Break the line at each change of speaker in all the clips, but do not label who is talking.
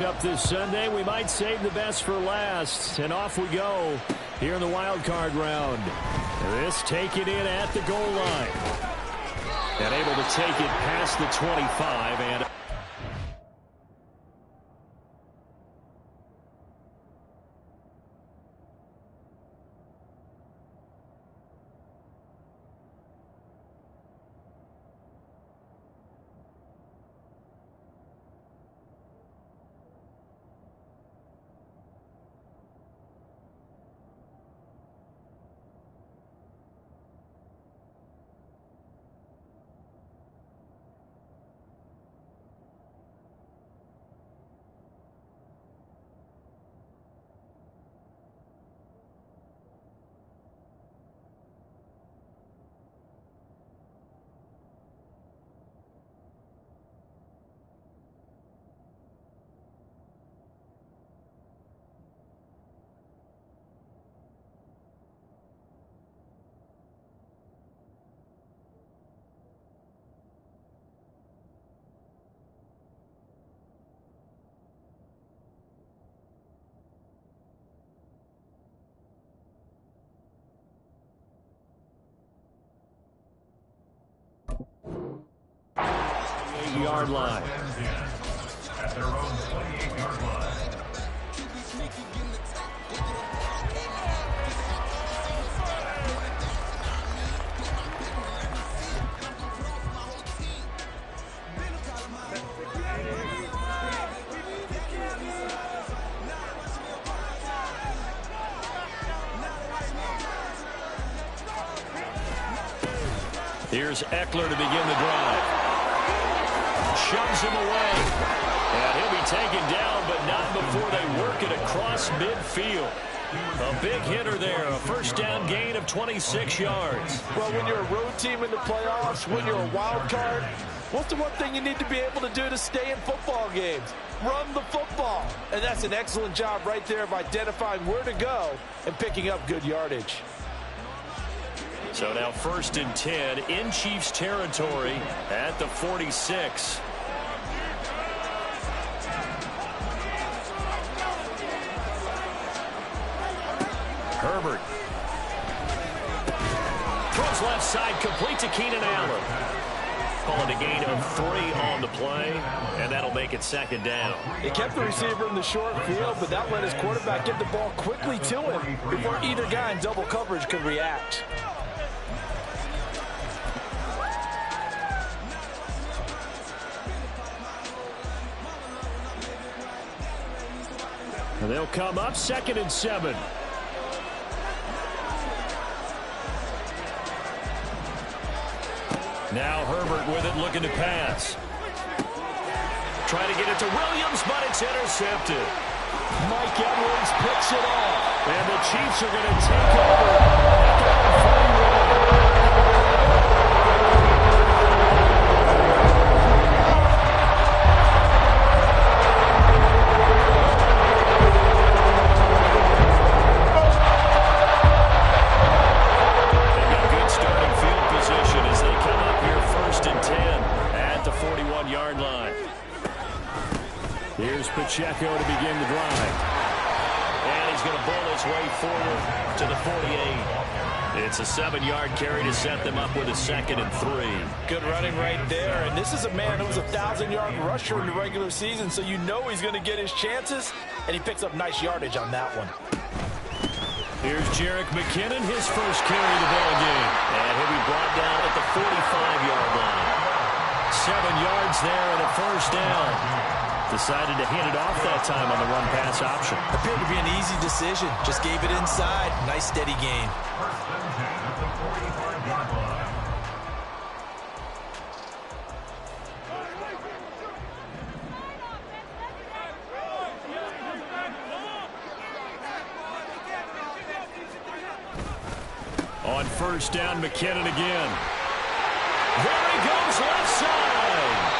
Up this Sunday, we might save the best for last, and off we go here in the wild card round. This taken in at the goal line, and able to take it past the 25 and. Yard line. At their own 28-yard line. Here's Eckler to begin the drive. Shoves him away. And he'll be taken down, but not before they work it across midfield. A big hitter there. A first down gain of 26 yards.
Well, when you're a road team in the playoffs, when you're a wild card, what's the one thing you need to be able to do to stay in football games? Run the football. And that's an excellent job right there of identifying where to go and picking up good yardage.
So now 1st and 10 in Chiefs territory at the 46. Herbert. Throws left side, complete to Keenan Allen. Calling a gain of 3 on the play, and that'll make it 2nd down.
He kept the receiver in the short field, but that let his quarterback get the ball quickly to him before either guy in double coverage could react.
And they'll come up 2nd and 7. Now Herbert with it, looking to pass. Trying to get it to Williams, but it's intercepted.
Mike Edwards picks it off.
And the Chiefs are going to take over at their own 41. Here's Pacheco to begin the drive. And he's going to bowl his way forward to the 48. It's a 7-yard carry to set them up with a 2nd and 3.
Good running right there. And this is a man who was a 1,000-yard rusher in the regular season, so you know he's going to get his chances, and he picks up nice yardage on that one.
Here's Jerick McKinnon, his first carry of the ball game. And he'll be brought down at the 45-yard line. 7 yards there and a first down. Decided to hand it off that time on the run-pass option.
Appeared to be an easy decision. Just gave it inside. Nice, steady gain.
On 1st down, McKinnon again. There he goes, left side.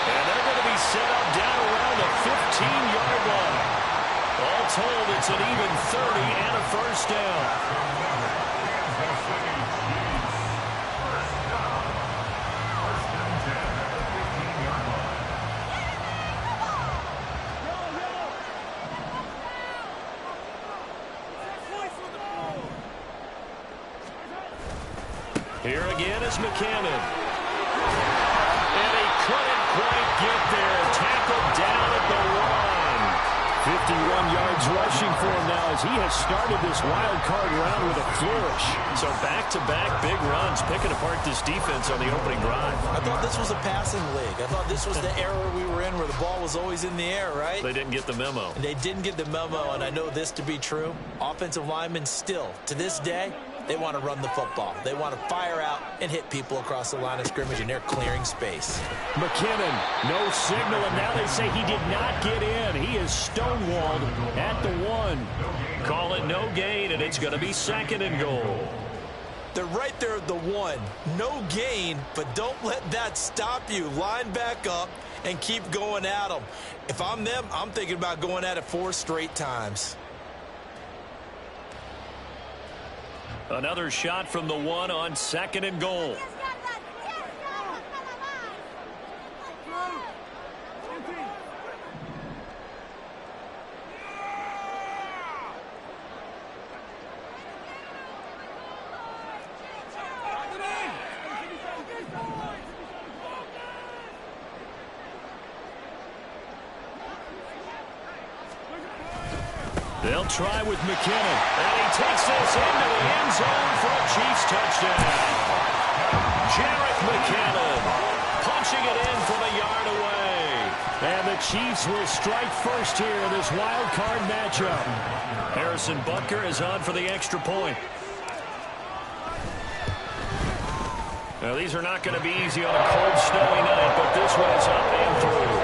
And they're going to be set up down around the 15-yard line. All told, it's an even 30 and a first down. Here again is McKinnon. And he couldn't quite get there. Tackled down at the line. 51 yards rushing for him now as he has started this wild card round with a flourish. So back-to-back big runs, picking apart this defense on the opening drive.
I thought this was a passing league. I thought this was the era we were in where the ball was always in the air, right?
They didn't get the memo.
And they didn't get the memo, and I know this to be true. Offensive linemen still, to this day, they want to run the football. They want to fire out and hit people across the line of scrimmage, and they're clearing space.
McKinnon, no signal, and now they say he did not get in. He is stonewalled at the 1. Call it no gain, and it's going to be 2nd and goal.
They're right there at the 1. No gain, but don't let that stop you. Line back up and keep going at them. If I'm them, I'm thinking about going at it 4 straight times.
Another shot from the 1 on 2nd and goal. They'll try with McKinnon. And he takes this into the end zone for a Chiefs touchdown. Jarrett McKinnon punching it in from a yard away. And the Chiefs will strike first here in this wild card matchup. Harrison Butker is on for the extra point. Now, these are not going to be easy on a cold, snowy night, but this one is up and through.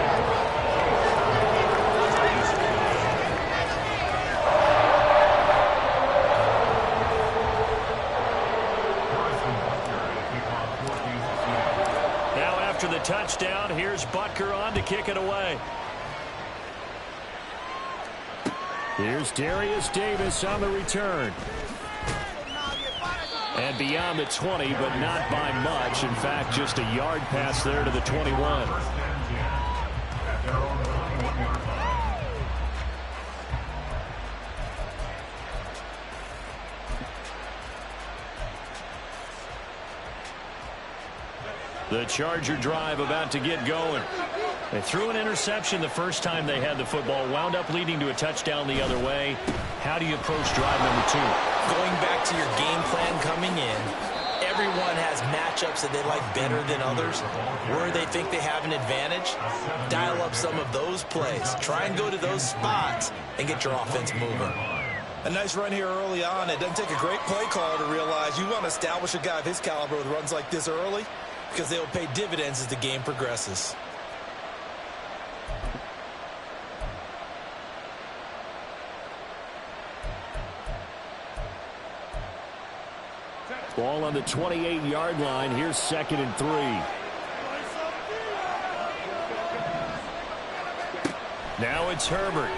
After the touchdown, here's Butker on to kick it away. Here's Darius Davis on the return. And beyond the 20, but not by much. In fact, just a yard pass there to the 21. The Charger drive about to get going. They threw an interception the first time they had the football, wound up leading to a touchdown the other way. How do you approach drive number 2?
Going back to your game plan coming in, everyone has matchups that they like better than others. Where they think they have an advantage, dial up some of those plays. Try and go to those spots and get your offense moving. A nice run here early on. It doesn't take a great play caller to realize you want to establish a guy of his caliber with runs like this early, because they will pay dividends as the game progresses.
Ball on the 28-yard line. Here's 2nd and 3. Now it's Herbert.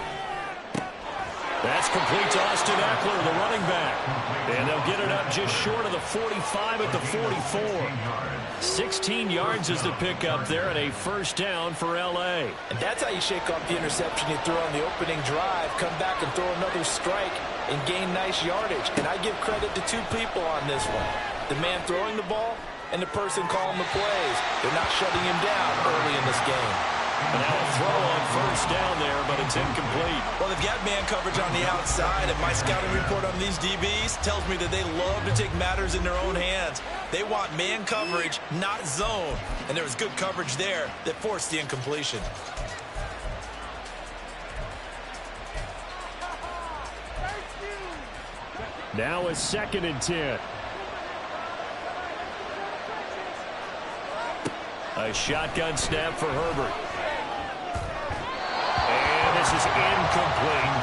That's complete to Austin Eckler, the running back. And they'll get it up just short of the 45 at the 44. 16 yards is the pickup there, and a first down for L.A.
And that's how you shake off the interception you threw on the opening drive, come back and throw another strike and gain nice yardage. And I give credit to 2 people on this one. The man throwing the ball and the person calling the plays. They're not shutting him down early in this game.
And now a throw on first down there, but it's incomplete.
Well, they've got man coverage on the outside, and my scouting report on these DBs tells me that they love to take matters in their own hands. They want man coverage, not zone. And there was good coverage there that forced the incompletion.
Now a 2nd and 10. A shotgun snap for Herbert. And this is incomplete.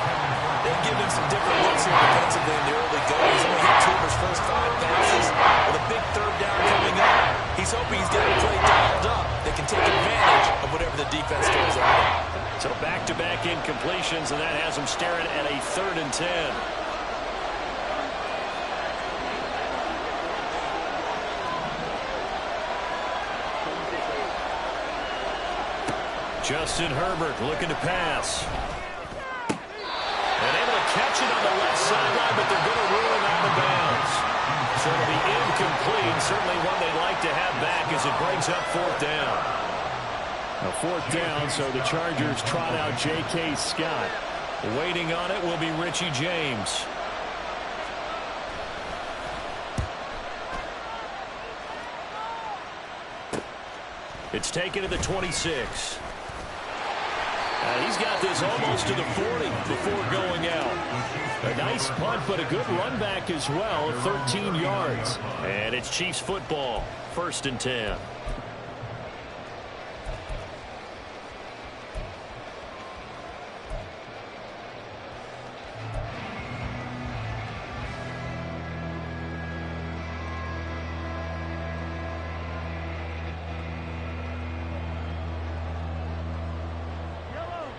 They'll give him some different looks here defensively in the early going. He's only hit 2 of his first 5 passes. With a big 3rd down coming up, he's hoping he's getting a play dialed up that can take advantage of whatever the defense throws at him.
So back-to-back incompletions, and that has him staring at a 3rd and 10. Justin Herbert looking to pass. And able to catch it on the left sideline, but they're going to rule it out of bounds. So it'll be incomplete. certainly one they'd like to have back as it brings up fourth down. A fourth down, so the Chargers trot out J.K. Scott. Waiting on it will be Richie James. It's taken to the 26. He's got this almost to the 40 before going out. A nice punt, but a good run back as well, 13 yards. And it's Chiefs football, 1st and 10.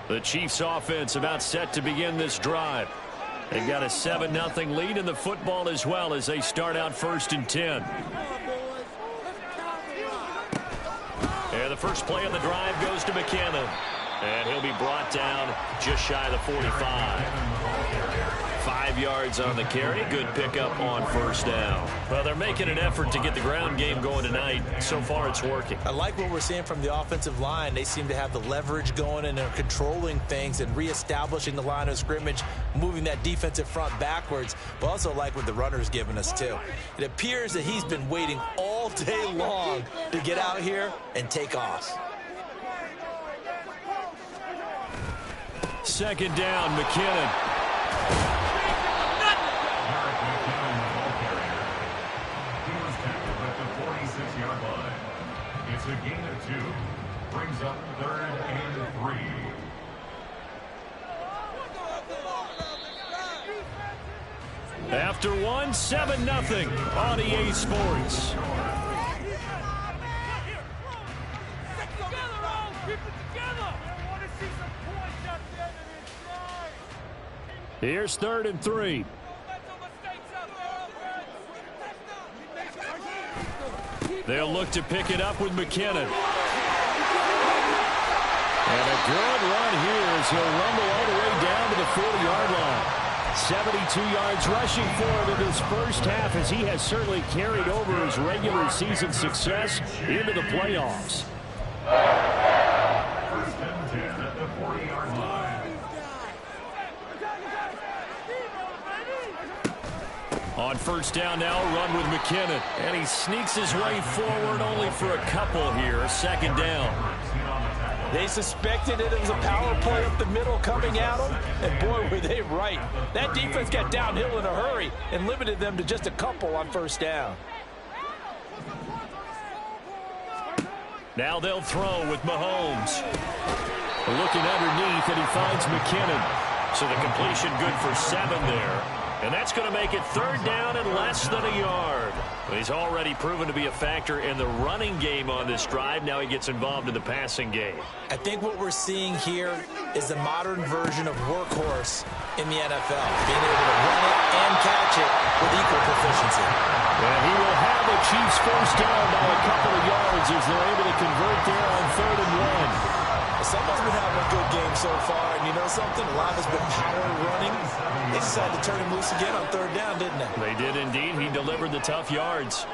The Chiefs offense about set to begin this drive. They've got a 7-0 lead in the football as well as they start out 1st and 10. And the first play of the drive goes to McKinnon. And he'll be brought down just shy of the 45. 5 yards on the carry. Good pickup on 1st down. Well, they're making an effort to get the ground game going tonight. So far, it's working.
I like what we're seeing from the offensive line. They seem to have the leverage going, and they're controlling things and reestablishing the line of scrimmage, moving that defensive front backwards. But also like what the runner's giving us, too. It appears that he's been waiting all day long to get out here and take off.
2nd down, McKinnon.
It's a gain of 2. Brings up 3rd and 3.
After one, 7-0 on EA Sports. Here's 3rd and 3. They'll look to pick it up with McKinnon. And a good run here as he'll rumble all the way down to the 40-yard line. 72 yards rushing for him in this first half as he has certainly carried over his regular season success into the playoffs.
1st and 10 at the 40-yard line.
On 1st down now, a run with McKinnon. And he sneaks his way forward only for a couple here. 2nd down.
They suspected it was a power play up the middle coming at them, and boy, were they right. That defense got downhill in a hurry and limited them to just a couple on 1st down.
Now they'll throw with Mahomes. Looking underneath, and he finds McKinnon. So the completion good for 7 there. And that's going to make it 3rd down and less than a yard. He's already proven to be a factor in the running game on this drive. Now he gets involved in the passing game.
I think what we're seeing here is the modern version of workhorse in the NFL. Being able to run it and catch it with equal proficiency.
And he will have the Chiefs 1st down by a couple of yards as they're able to convert there on 3rd and 1.
Someone's been having a good game so far, and you know something? A lot has been power running. They decided to turn him loose again on 3rd down, didn't they?
They did indeed. He delivered the tough yards.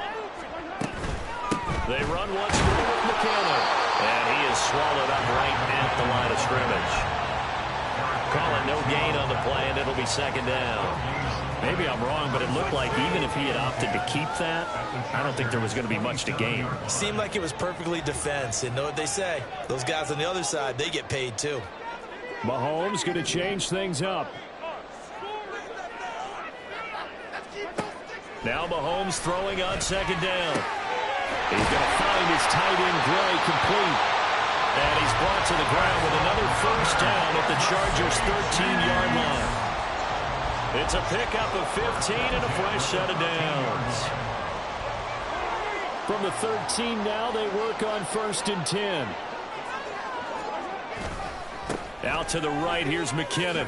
They run once more with McKinnon. And he is swallowed up right at the line of scrimmage. Calling no gain on the play, and it'll be 2nd down. Maybe I'm wrong, but it looked like even if he had opted to keep that, I don't think there was going to be much to gain.
Seemed like it was perfectly defense. And know what they say? Those guys on the other side, they get paid too.
Mahomes going to change things up. Now Mahomes throwing on 2nd down. He's going to find his tight end Gray complete. And he's brought to the ground with another 1st down at the Chargers' 13-yard line. It's a pickup of 15 and a fresh set of downs. From the 13 now, they work on 1st and 10. Out to the right, here's McKinnon.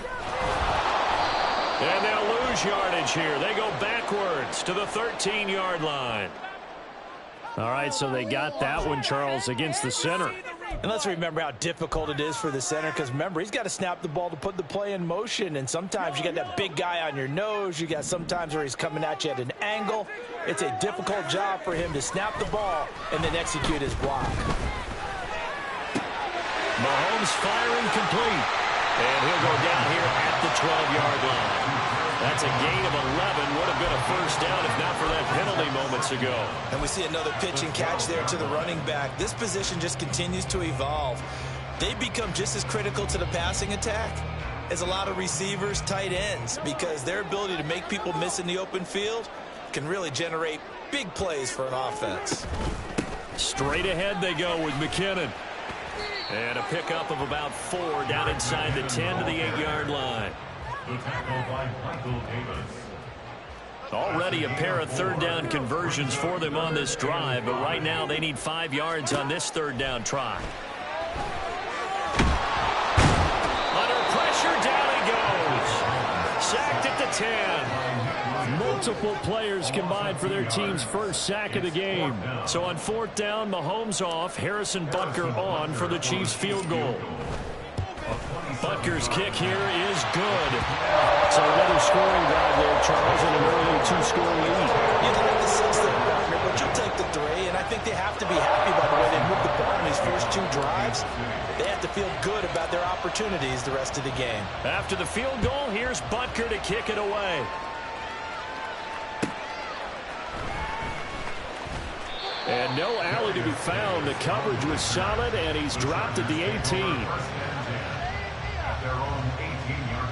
And they'll lose yardage here. They go backwards to the 13-yard line. All right, so they got that one, Charles, against the center.
And let's remember how difficult it is for the center, because remember, he's got to snap the ball to put the play in motion, and sometimes you got that big guy on your nose. You got sometimes where he's coming at you at an angle. It's a difficult job for him to snap the ball and then execute his block.
Mahomes firing complete. And he'll go down here at the 12-yard line. That's a gain of 11. Would have been a first down if not for that penalty moments ago.
And we see another pitch and catch there to the running back. This position just continues to evolve. They become just as critical to the passing attack as a lot of receivers, tight ends, because their ability to make people miss in the open field can really generate big plays for an offense.
Straight ahead they go with McKinnon. And a pickup of about 4 down inside the 10 to the 8-yard line.
The tackle by Michael Davis.
Already a pair of third down conversions for them on this drive, but right now they need 5 yards on this third down try. Under pressure, down he goes. Sacked at the 10. Multiple players combined for their team's first sack of the game. So on 4th down, Mahomes off, Harrison Butker on for the Chiefs field goal. Butker's kick here is good. So another scoring drive there, Charles, and an early 2-score lead.
You'd like the 6 there, partner, but you'll take the 3, and I think they have to be happy by the way they moved the ball in these first 2 drives. They have to feel good about their opportunities the rest of the game.
After the field goal, here's Butker to kick it away. And no alley to be found. The coverage was solid, and he's dropped at the 18.
At their own 18-yard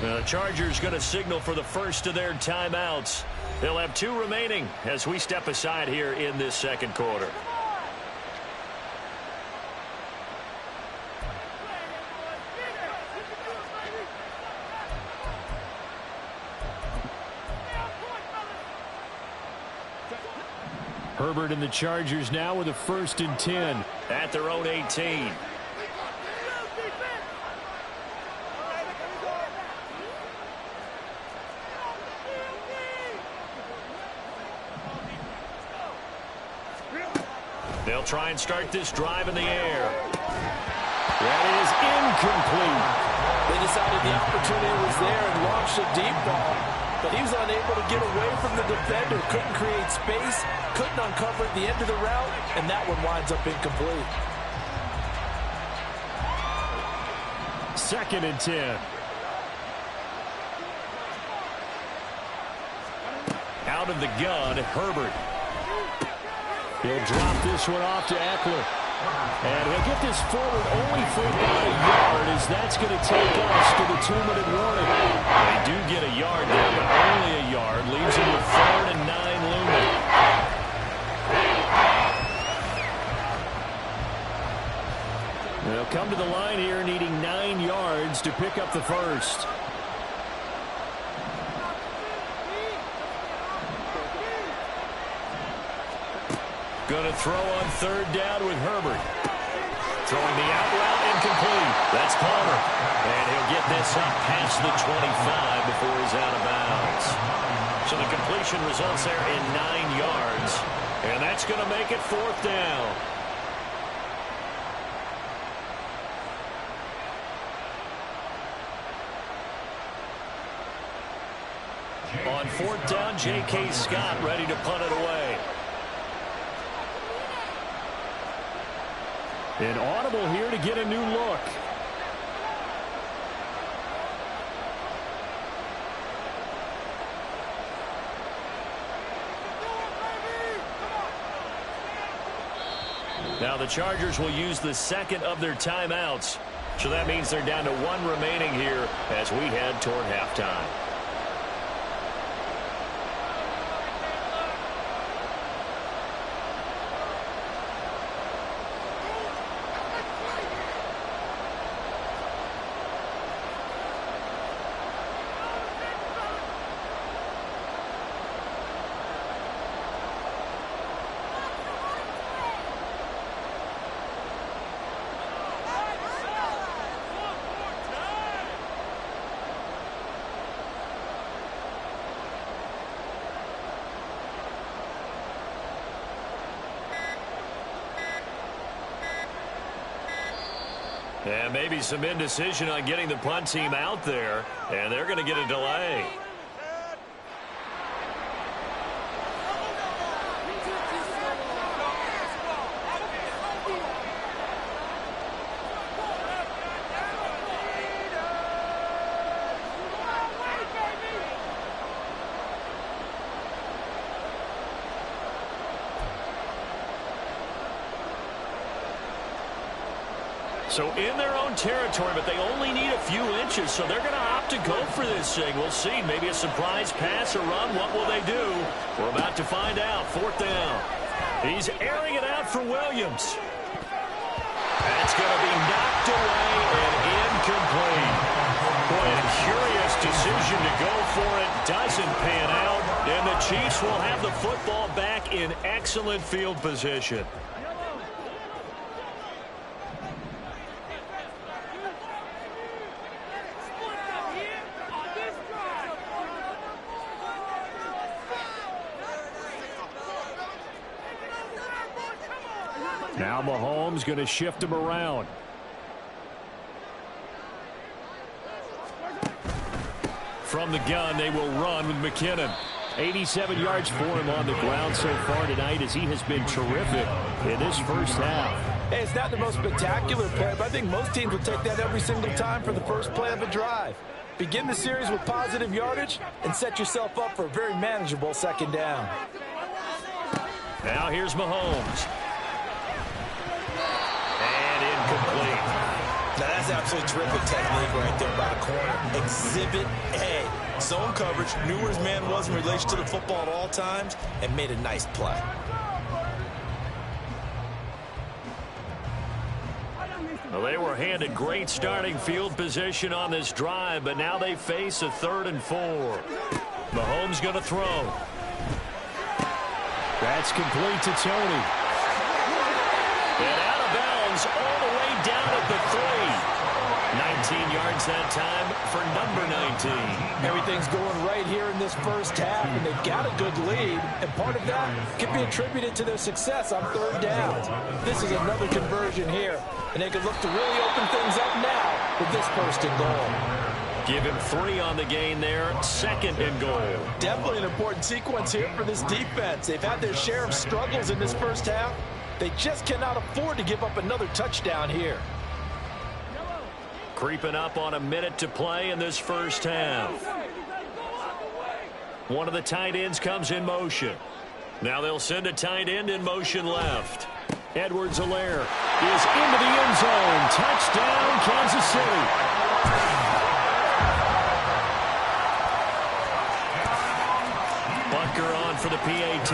line.
The Chargers going to signal for the first of their timeouts. They'll have 2 remaining as we step aside here in this second quarter. Herbert and the Chargers now with a 1st and 10 at their own 18. They'll try and start this drive in the air. That is incomplete.
They decided the opportunity was there and launched a deep ball, but he was unable to get away from the defender, couldn't create space, couldn't uncover at the end of the route, and that one winds up incomplete.
2nd and 10. Out of the gun, Herbert. He'll drop this one off to Eckler. And he'll get this forward only for about a yard, as that's going to take us to the 2-minute warning. They do get a yard there, but only a yard. Leaves him with 3rd and 9 looming. They'll come to the line here needing 9 yards to pick up the first. Going to throw on 3rd down with Herbert. Throwing the out route incomplete. That's Palmer. And he'll get this up past the 25 before he's out of bounds. So the completion results there in 9 yards. And that's going to make it 4th down. On 4th down, J.K. Scott ready to punt it away. An audible here to get a new look. Now the Chargers will use the 2nd of their timeouts. So that means they're down to 1 remaining here as we head toward halftime. And maybe some indecision on getting the punt team out there, and they're going to get a delay. So in their own territory, but they only need a few inches, so they're going to opt to go for this thing. We'll see. Maybe a surprise pass or run. What will they do? We're about to find out. 4th down. He's airing it out for Williams. That's going to be knocked away and incomplete. Boy, a curious decision to go for it. Doesn't pan out. And the Chiefs will have the football back in excellent field position. Now Mahomes going to shift him around. From the gun, they will run with McKinnon. 87 yards for him on the ground so far tonight as he has been terrific in this first half.
Hey, it's not the most spectacular play, but I think most teams will take that every single time for the first play of a drive. Begin the series with positive yardage and set yourself up for a very manageable 2nd down.
Now here's Mahomes. Complete.
Now that's absolutely terrific technique right there by the corner. Exhibit A. Zone coverage, knew where his man was in relation to the football at all times, and made a nice play.
Well, they were handed great starting field position on this drive, but now they face a 3rd and 4. Mahomes going to throw. That's complete to Tony. And out of bounds all the way down at the 3. 19 yards that time for number 19.
Everything's going right here in this first half, and they've got a good lead, and part of that can be attributed to their success on 3rd downs. This is another conversion here, and they can look to really open things up now with this 1st and goal.
Give him 3 on the gain there, 2nd and goal.
Definitely an important sequence here for this defense. They've had their share of struggles in this first half. They just cannot afford to give up another touchdown here.
Creeping up on a minute to play in this first half. One of the tight ends comes in motion. Now they'll send a tight end in motion left. Edwards-Helaire is into the end zone. Touchdown, Kansas City. Butker on for the PAT.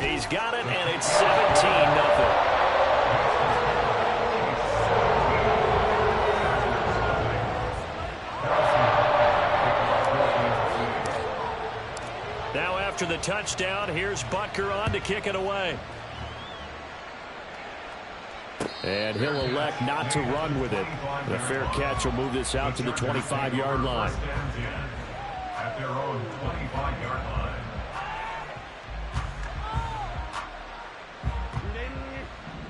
He's got it, and it's 17-0. Now after the touchdown, here's Butker on to kick it away. And he'll elect not to run with it. The fair catch will move this out to the 25-yard line.
At their own 25-yard line.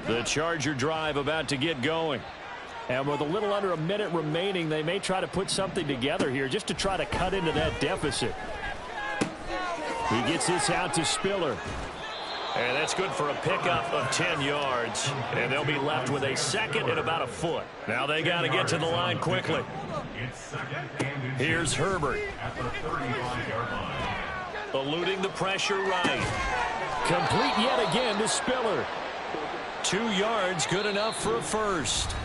The Charger drive about to get going. And with a little under a minute remaining, they may try to put something together here just to try to cut into that deficit. He gets this out to Spiller. And that's good for a pickup of 10 yards. And they'll be left with a 2nd and about a foot. Now they got to get to the line quickly. Here's Herbert. Eluding the pressure right. Complete yet again to Spiller. 2 yards, good enough for a first.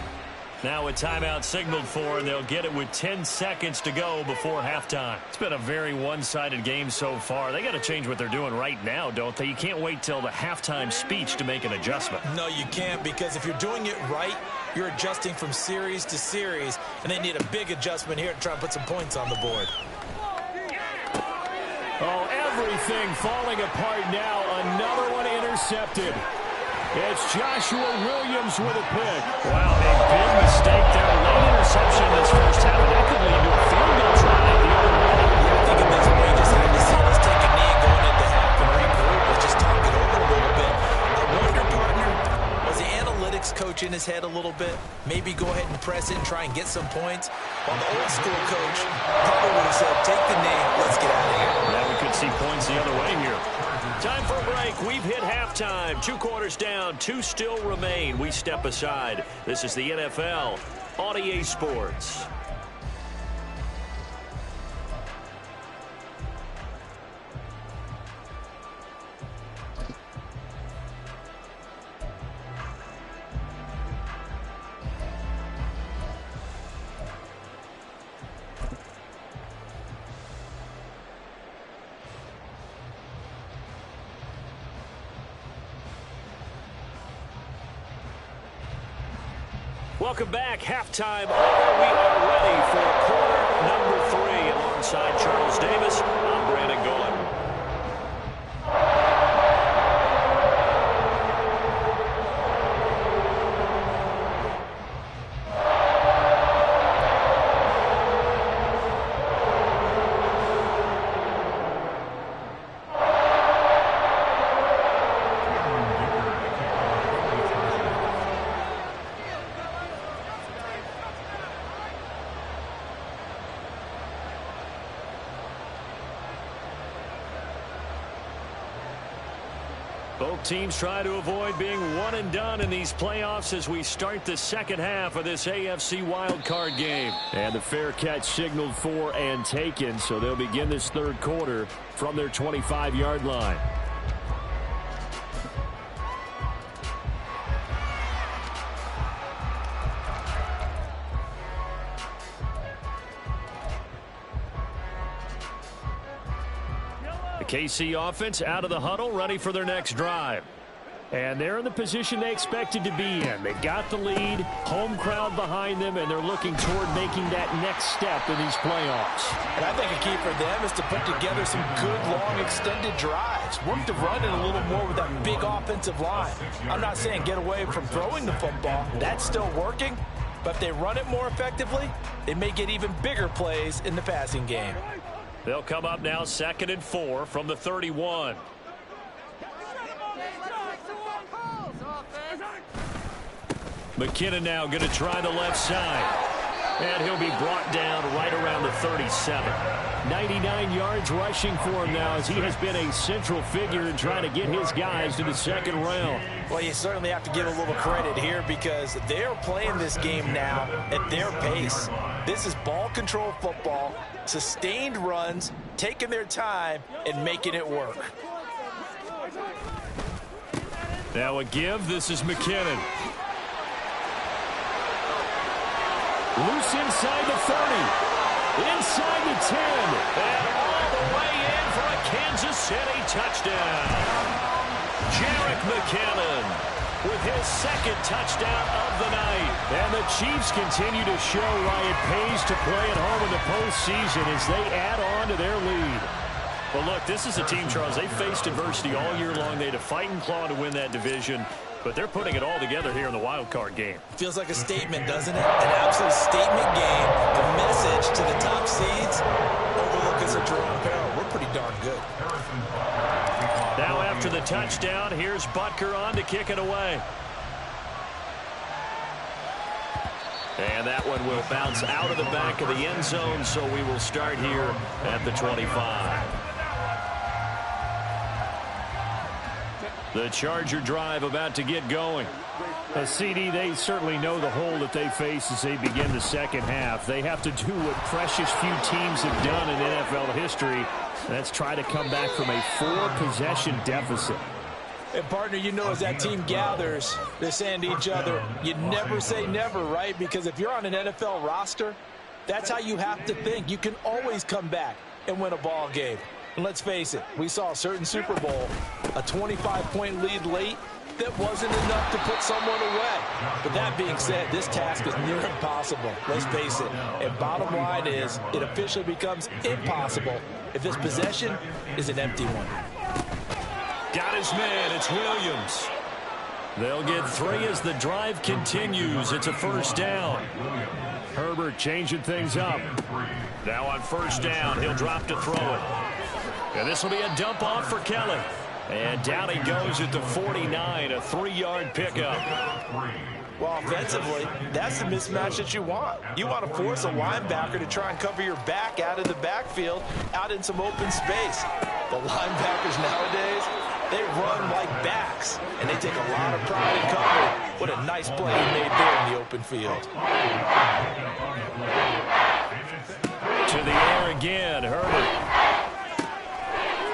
Now a timeout signaled for, and they'll get it with 10 seconds to go before halftime. It's been a very one-sided game so far. They got to change what they're doing right now, don't they? You can't wait till the halftime speech to make an adjustment.
No, you can't, because if you're doing it right, you're adjusting from series to series, and they need a big adjustment here to try and put some points on the board.
Oh, everything falling apart now. Another one intercepted. It's Joshua Williams with a pick. Wow, a big mistake there. Late interception in this first half, and that could lead to a field goal try the other way.
Yeah, I think at this point, just had to see us take a knee going into half and regroup. Let's just talk it over a little bit. I wonder part coach in his head a little bit. Maybe go ahead and press it and try and get some points. While the old school coach probably would have said, take the knee, let's get out of here.
Yeah, we could see points the other way here. Time for a break. We've hit halftime. 2 quarters down. 2 still remain. We step aside. This is the NFL on EA Sports. Welcome back. Halftime over. We are ready for quarter number 3. Alongside Charles Davis, I'm Brandon Golan. Both teams try to avoid being one and done in these playoffs as we start the second half of this AFC Wildcard game. And the fair catch signaled for and taken, so they'll begin this third quarter from their 25-yard line. KC offense out of the huddle, ready for their next drive. And they're in the position they expected to be in. They got the lead, home crowd behind them, and they're looking toward making that next step in these playoffs.
And I think a key for them is to put together some good, long, extended drives. Work the run in a little more with that big offensive line. I'm not saying get away from throwing the football. That's still working. But if they run it more effectively, they may get even bigger plays in the passing game.
They'll come up now 2nd and 4 from the 31. McKinnon now going to try the left side. And he'll be brought down right around the 37. 99 yards rushing for him now as he has been a central figure in trying to get his guys to the second round.
Well, you certainly have to give a little credit here because they're playing this game now at their pace. This is ball control football, sustained runs, taking their time, and making it work.
Now a give. This is McKinnon. Loose inside the 30. Inside the 10. And all the way in for a Kansas City touchdown. Jerick McKinnon with his 2nd touchdown of the night. And the Chiefs continue to show why it pays to play at home in the postseason as they add on to their lead. Well, look, this is a team, Charles. They faced adversity all year long. They had to fight and claw to win that division. But they're putting it all together here in the wild card game.
Feels like a statement, doesn't it? An absolute statement game. The message to the top seeds. Overlook us at your own peril. We're pretty darn good.
Now after the touchdown, here's Butker on to kick it away. And that one will bounce out of the back of the end zone, so we will start here at the 25. The Charger drive about to get going. CD, they certainly know the hole that they face as they begin the second half. They have to do what precious few teams have done in NFL history. That's try to come back from a 4-possession deficit.
And, partner, you know as that team gathers, they're saying to each other, you never say never, right? Because if you're on an NFL roster, that's how you have to think. You can always come back and win a ball game. And let's face it, we saw a certain Super Bowl, a 25-point lead late, that wasn't enough to put someone away. But that being said, this task is near impossible. Let's face it. And bottom line is, it officially becomes impossible if this possession is an empty one.
Got his man. It's Williams. They'll get 3 as the drive continues. It's a first down. Herbert changing things up. Now on first down, he'll drop to throw it. And this will be a dump off for Kelly. And down he goes at the 49, a 3-yard pickup.
Well, offensively, that's the mismatch that you want. You want to force a linebacker to try and cover your back out of the backfield, out in some open space. The linebackers nowadays, they run like backs, and they take a lot of pride in covering. What a nice play he made there in the open field.
To the air again, Herbert.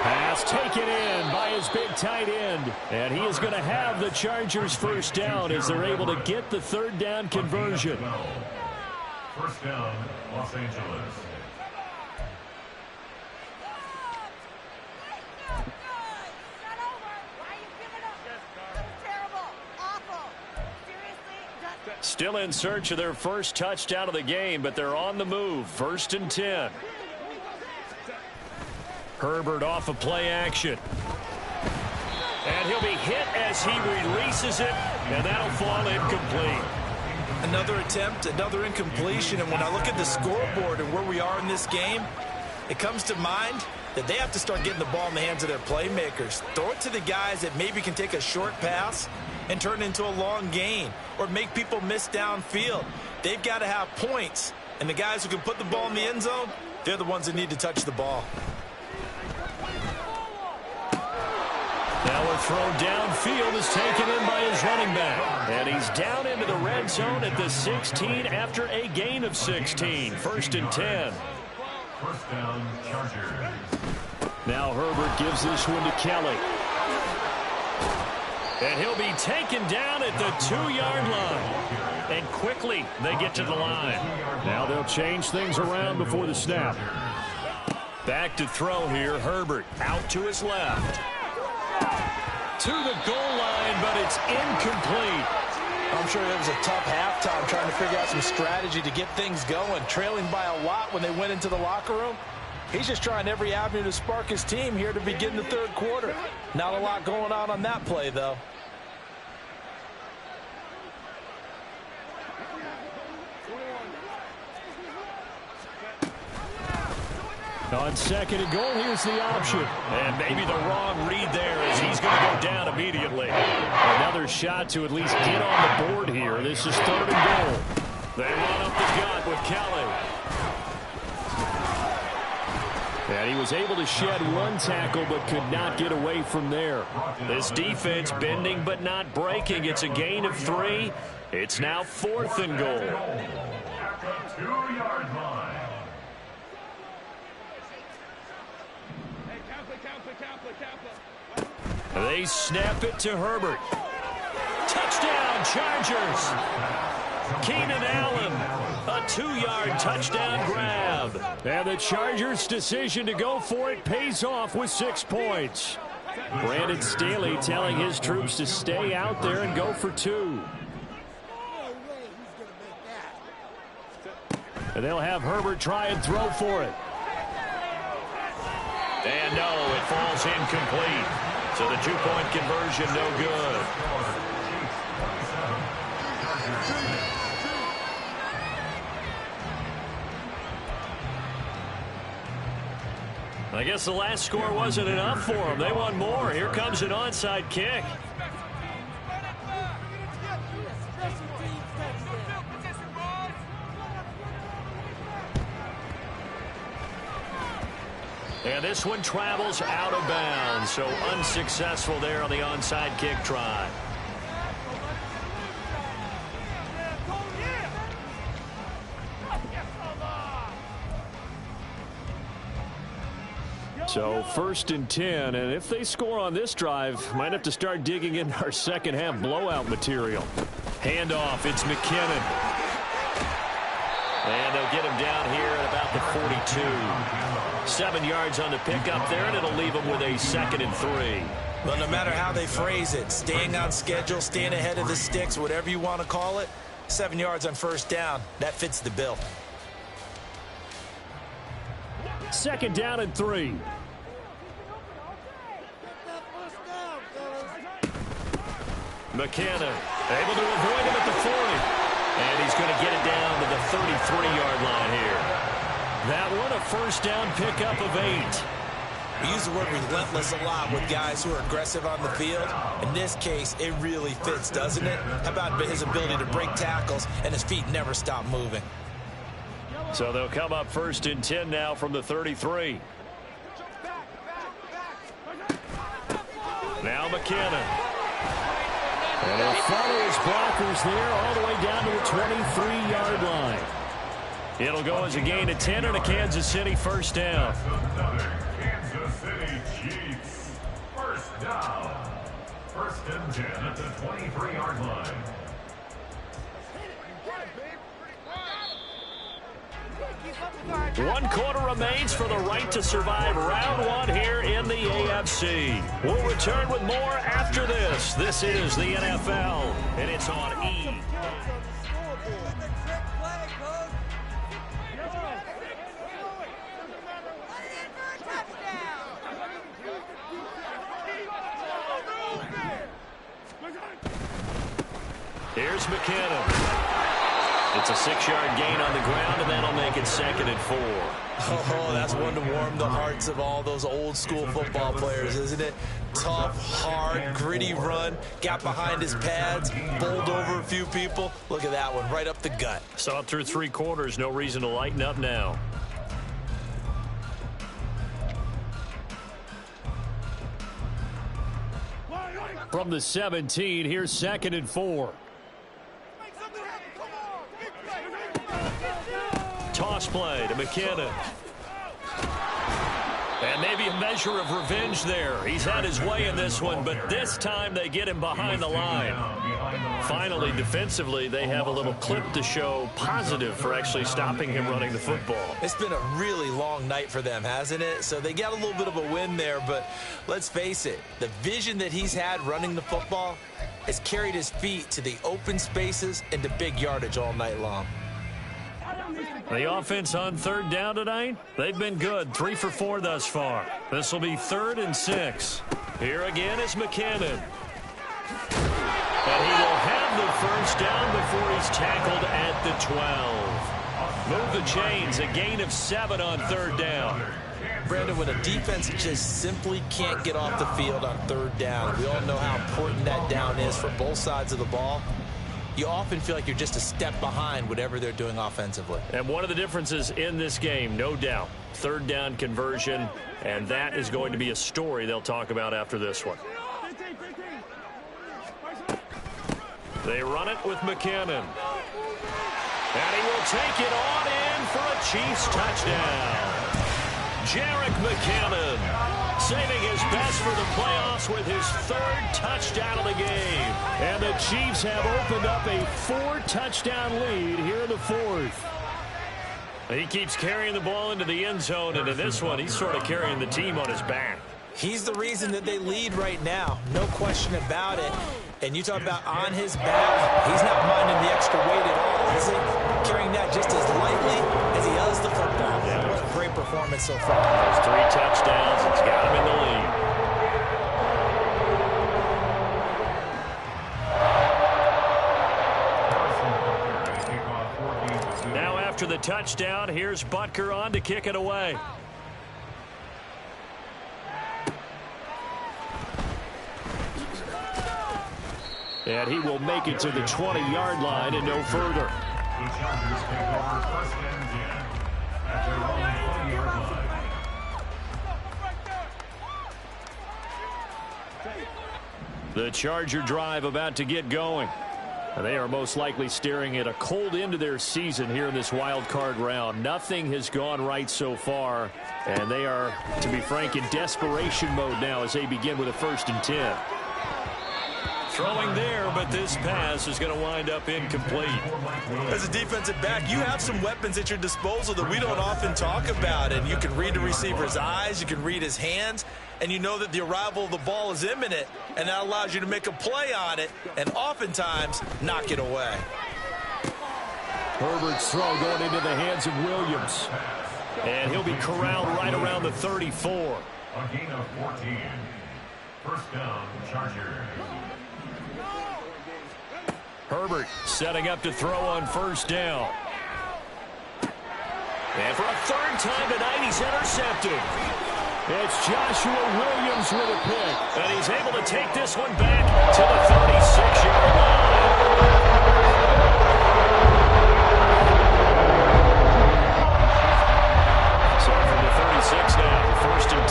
Pass taken in by his big tight end. And he is going to have the Chargers first down as they're able to get the third down conversion.
First down, Los Angeles.
Still in search of their first touchdown of the game, but they're on the move. 1st and 10. Herbert off of play action. And he'll be hit as he releases it, and that'll fall incomplete.
Another attempt, another incompletion, and when I look at the scoreboard and where we are in this game, it comes to mind that they have to start getting the ball in the hands of their playmakers. Throw it to the guys that maybe can take a short pass and turn it into a long gain or make people miss downfield. They've got to have points, and the guys who can put the ball in the end zone, they're the ones that need to touch the ball.
Now a throw downfield is taken in by his running back. And he's down into the red zone at the 16 after a gain of 16. 1st and 10.
First down, Chargers.
Now Herbert gives this one to Kelly. And he'll be taken down at the 2-yard line. And quickly they get to the line. Now they'll change things around before the snap. Back to throw here, Herbert out to his left. To the goal line, but it's incomplete.
I'm sure it was a tough halftime trying to figure out some strategy to get things going. Trailing by a lot when they went into the locker room. He's just trying every avenue to spark his team here to begin the 3rd quarter. Not a lot going on that play, though.
On 2nd and goal, here's the option. And maybe the wrong read there as he's going to go down immediately. Another shot to at least get on the board here. This is 3rd and goal. They run up the gut with Kelly. And he was able to shed one tackle but could not get away from there. This defense bending but not breaking. It's a gain of 3. It's now 4th and goal.
At the 2-yard line.
They snap it to Herbert. Touchdown, Chargers. Keenan Allen, a 2-yard touchdown grab. And the Chargers' decision to go for it pays off with 6 points. Brandon Staley telling his troops to stay out there and go for 2. And they'll have Herbert try and throw for it. And no, it falls incomplete. So the 2-point conversion no good. I guess the last score wasn't enough for them. They want more. Here comes an onside kick. And this one travels out of bounds, so unsuccessful there on the onside kick try. So 1st and 10, and if they score on this drive, might have to start digging in our second half blowout material. Handoff, it's McKinnon. And they'll get him down here at about the 42. 7 yards on the pickup there, and it'll leave him with a 2nd and 3.
Well, no matter how they phrase it, staying on schedule, staying ahead of the sticks, whatever you want to call it, 7 yards on 1st down, that fits the bill.
2nd down and 3. McKinnon able to avoid him at the 40. And he's going to get it down to the 33-yard line here. That one a 1st down pickup of 8.
We use the word relentless a lot with guys who are aggressive on the field. In this case, it really fits, doesn't it? How about his ability to break tackles and his feet never stop moving?
So they'll come up 1st and 10 now from the 33. Now McKinnon. And he'll follow his blockers there all the way down to the 23-yard line. It'll go as a gain of 10 and a Kansas City first down.
Kansas City Chiefs. First down. 1st and 10 at the 23-yard line.
One quarter remains for the right to survive round one here in the AFC. We'll return with more after this. This is the NFL, and it's on E. Here's McKinnon. It's a 6-yard gain on the ground, and that'll make it 2nd and 4.
Oh, that's one to warm the hearts of all those old-school football players, isn't it? Tough, hard, gritty run, got behind his pads, bowled over a few people. Look at that one, right up the gut.
Saw it through 3 quarters, no reason to lighten up now. From the 17, here's 2nd and 4. Toss play to McKinnon. And maybe a measure of revenge there. He's had his way in this one, but this time they get him behind the line. Finally, defensively, they have a little clip to show positive for actually stopping him running the football.
It's been a really long night for them, hasn't it? So they got a little bit of a win there, but let's face it, the vision that he's had running the football has carried his feet to the open spaces and to big yardage all night long.
The offense on 3rd down tonight, they've been good. 3 for 4 thus far. This will be 3rd and 6. Here again is McKinnon. And he will have the first down before he's tackled at the 12. Move the chains, a gain of 7 on 3rd down.
Brandon, when a defense just simply can't get off the field on 3rd down, we all know how important that down is for both sides of the ball. You often feel like you're just a step behind whatever they're doing offensively.
And one of the differences in this game, no doubt, 3rd down conversion, and that is going to be a story they'll talk about after this one. They run it with McKinnon. And he will take it on in for a Chiefs touchdown. Jerick McKinnon saving his best for the playoffs with his 3rd touchdown of the game. And the Chiefs have opened up a 4-touchdown lead here in the 4th. He keeps carrying the ball into the end zone, and in this one, he's sort of carrying the team on his back.
He's the reason that they lead right now, no question about it. And you talk about on his back, he's not minding the extra weight at all, is he? Carrying that just as lightly as he does the football. Yeah. What a great performance so far.
Those 3 touchdowns, it's got him in the lead. Now after the touchdown, here's Butker on to kick it away. And he will make it to the 20-yard line and no further.
The Chargers take over 1st and 10 at their own 20-yard line.
The Charger drive about to get going. And they are most likely staring at a cold end to their season here in this wild card round. Nothing has gone right so far, and they are, to be frank, in desperation mode now as they begin with a 1st and 10. Throwing there, but this pass is going to wind up incomplete.
As a defensive back, you have some weapons at your disposal that we don't often talk about. And you can read the receiver's eyes, you can read his hands, and you know that the arrival of the ball is imminent, and that allows you to make a play on it and oftentimes knock it away.
Herbert's throw going into the hands of Williams. And he'll be corralled right around the 34.
A gain of 14. First down, Chargers.
Herbert setting up to throw on 1st down. And for a 3rd time tonight, he's intercepted. It's Joshua Williams with a pick. And he's able to take this one back to the 36-yard line. So from the 36 now, 1st and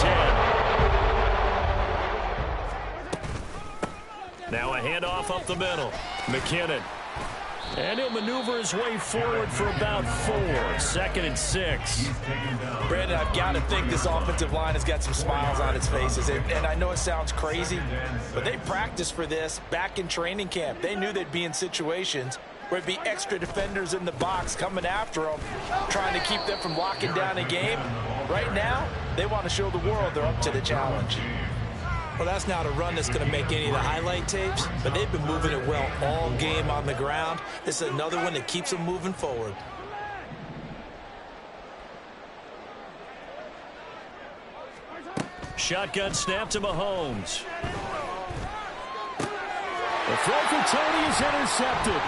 10. Now a handoff up the middle. McKinnon. And he'll maneuver his way forward for about 4. 2nd and 6.
Brandon, I've got to think this offensive line has got some smiles on its faces. And I know it sounds crazy, but they practiced for this back in training camp. They knew they'd be in situations where it'd be extra defenders in the box coming after them, trying to keep them from locking down a game. Right now, they want to show the world they're up to the challenge.
Well, that's not a run that's going to make any of the highlight tapes, but they've been moving it well all game on the ground. This is another one that keeps them moving forward.
Shotgun snap to Mahomes. The throw for Tony is intercepted.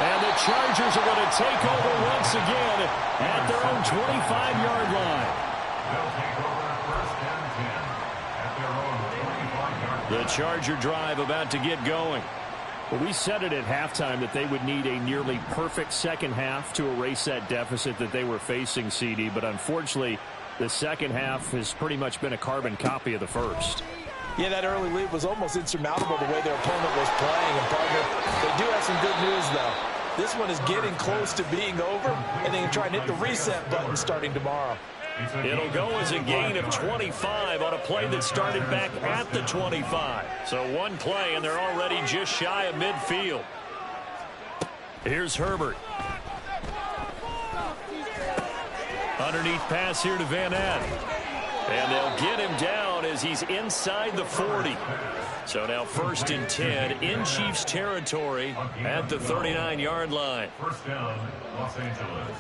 And the Chargers are going to take over once again at their own 25-yard line. The Charger drive about to get going. Well, we said it at halftime that they would need a nearly perfect second half to erase that deficit that they were facing, CD. But unfortunately, the second half has pretty much been a carbon copy of the first.
Yeah, that early lead was almost insurmountable the way their opponent was playing. And, partner, they do have some good news, though. This one is getting close to being over, and they can try and hit the reset button starting tomorrow.
It'll go as a gain of 25 on a play that started back at the 25. So one play, and they're already just shy of midfield. Here's Herbert. Underneath pass here to Van Ness. And they'll get him down as he's inside the 40. So now 1st and 10 in Chiefs territory at the 39-yard line.
First down, Los Angeles.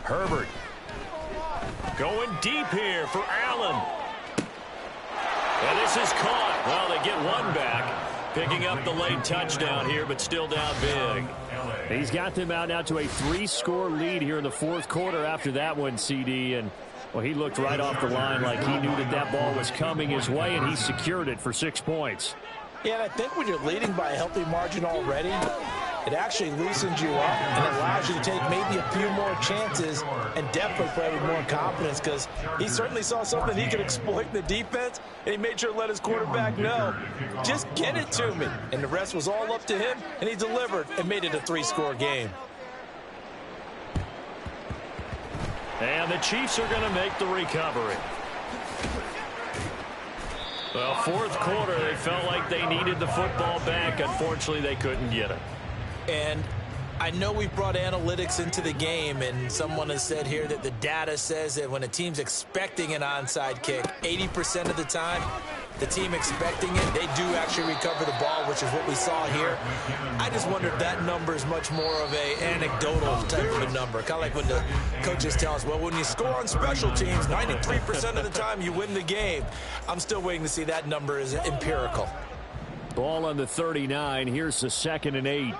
Herbert going deep here for Allen. And this is caught. Well, they get one back, picking up the late touchdown here, but still down big. He's got them out now to a 3-score lead here in the 4th quarter after that one, CD. And, well, he looked right off the line like he knew that that ball was coming his way, and he secured it for 6 points.
Yeah, and I think when you're leading by a healthy margin already, it actually loosens you up and allows you to take maybe a few more chances and definitely play with more confidence, because he certainly saw something he could exploit in the defense, and he made sure to let his quarterback know, just get it to me. And the rest was all up to him, and he delivered and made it a 3-score game.
And the Chiefs are going to make the recovery. Well, 4th quarter, they felt like they needed the football back. Unfortunately, they couldn't get it.
And I know we brought analytics into the game, and someone has said here that the data says that when a team's expecting an onside kick, 80% of the time, the team expecting it, they do actually recover the ball, which is what we saw here. I just wonder if that number is much more of an anecdotal type of a number. Kind of like when the coaches tell us, well, when you score on special teams, 93% of the time you win the game. I'm still waiting to see that number is empirical.
Ball on the 39. Here's the 2nd and 8.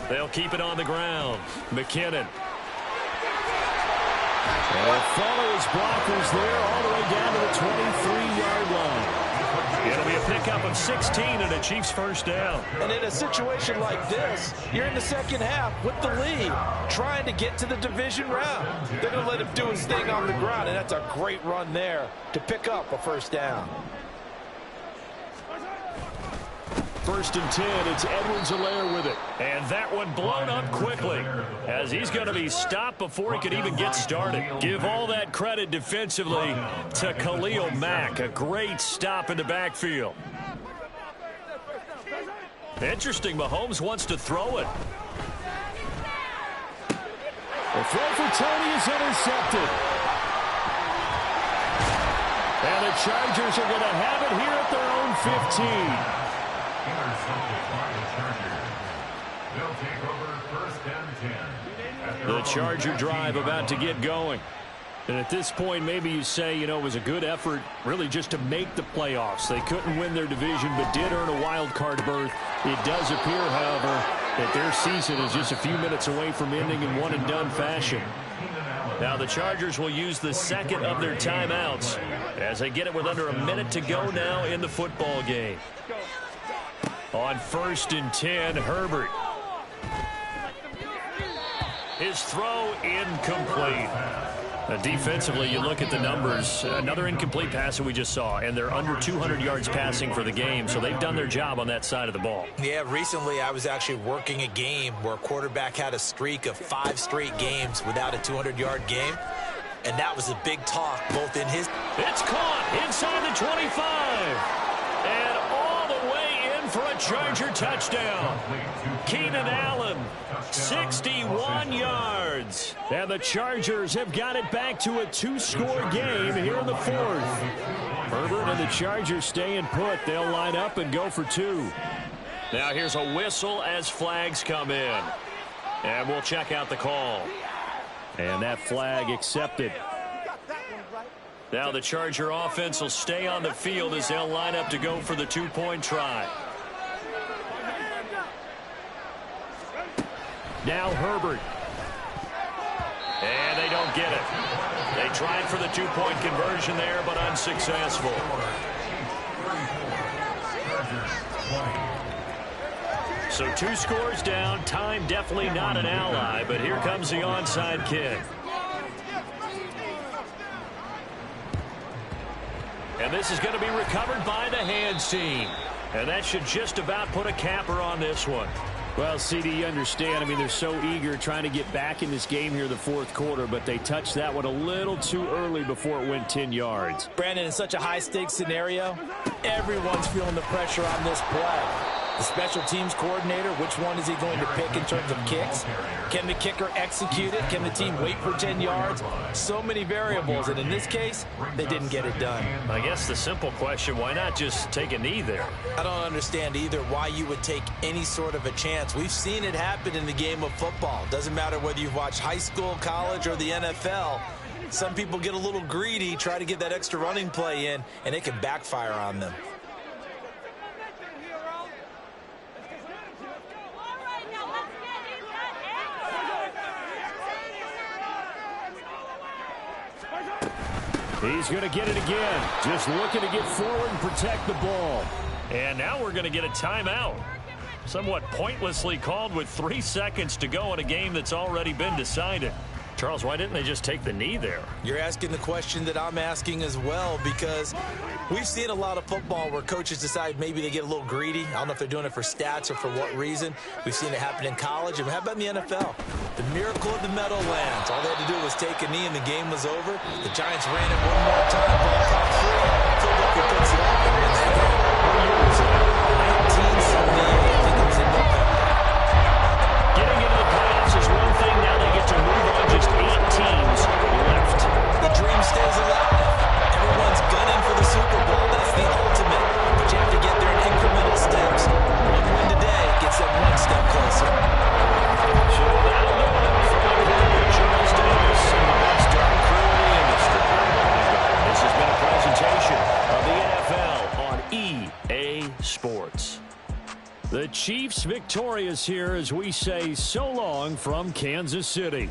They'll keep it on the ground. McKinnon. And they'll follow his blockers there all the way down to the 23-yard line. It'll be a pickup of 16 and a Chiefs first down.
And in a situation like this, you're in the second half with the lead, trying to get to the division round. They're going to let him do his thing on the ground, and that's a great run there to pick up a first down.
1st and 10, it's Edwards-Helaire with it. And that one blown up quickly as he's going to be stopped before he could even get started. Give all that credit defensively to Khalil Mack. A great stop in the backfield. Interesting, Mahomes wants to throw it. The throw for Tony is intercepted. And the Chargers are going to have it here at their own 15.
Intercepted by the Chargers. They'll take over 1st and 10.
The Charger drive about to get going. And at this point, maybe you say, you know, it was a good effort really just to make the playoffs. They couldn't win their division but did earn a wild card berth. It does appear, however, that their season is just a few minutes away from ending in one-and-done fashion. Now the Chargers will use the second of their timeouts as they get it with under a minute to go now in the football game. On 1st and 10, Herbert. His throw incomplete. Defensively, you look at the numbers. Another incomplete pass that we just saw, and they're under 200 yards passing for the game, so they've done their job on that side of the ball.
Yeah, recently I was actually working a game where a quarterback had a streak of 5 straight games without a 200-yard game, and that was a big talk both in his...
It's caught inside the 25, and all the way in for a Charger touchdown. Keenan Allen, 61 yards. And the Chargers have got it back to a 2-score game here in the 4th. Herbert and the Chargers staying put. They'll line up and go for 2. Now here's a whistle as flags come in. And we'll check out the call. And that flag accepted. Now the Charger offense will stay on the field as they'll line up to go for the 2-point try. Now Herbert. And they don't get it. They tried for the 2-point conversion there, but unsuccessful. So 2 scores down. Time definitely not an ally, but here comes the onside kick. And this is going to be recovered by the hands team. And that should just about put a capper on this one. Well, CD, you understand. I mean, they're so eager trying to get back in this game here in the 4th quarter, but they touched that one a little too early before it went 10 yards.
Brandon, in such a high-stakes scenario, everyone's feeling the pressure on this play. The special teams coordinator, which one is he going to pick in terms of kicks? Can the kicker execute it? Can the team wait for 10 yards? So many variables, and in this case, they didn't get it done.
I guess the simple question, why not just take a knee there?
I don't understand either why you would take any sort of a chance. We've seen it happen in the game of football. Doesn't matter whether you've watched high school, college, or the NFL. Some people get a little greedy, try to get that extra running play in, and it can backfire on them.
He's going to get it again. Just looking to get forward and protect the ball. And now we're going to get a timeout. Somewhat pointlessly called with 3 seconds to go in a game that's already been decided. Charles, why didn't they just take the knee there?
You're asking the question that I'm asking as well, because we've seen a lot of football where coaches decide maybe they get a little greedy. I don't know if they're doing it for stats or for what reason. We've seen it happen in college. And how about in the NFL? The miracle of the Meadowlands. All they had to do was take a knee and the game was over. The Giants ran it one more time. Ball caught free. Philadelphia picks it up and wins the game. What year was it? 1978. I think it was in November.
Getting into the playoffs is one thing. Now they get to move on. Just 8 teams left.
The dream stays alive. Everyone's gunning for the Super Bowl. That's the ultimate. But you have to get there in incremental steps. One win today gets them one step closer.
So that'll do it for my partner, Charles Davis, and the best darn crew in the industry. This has been a presentation of the NFL on EA Sports. The Chiefs victorious here as we say so long from Kansas City.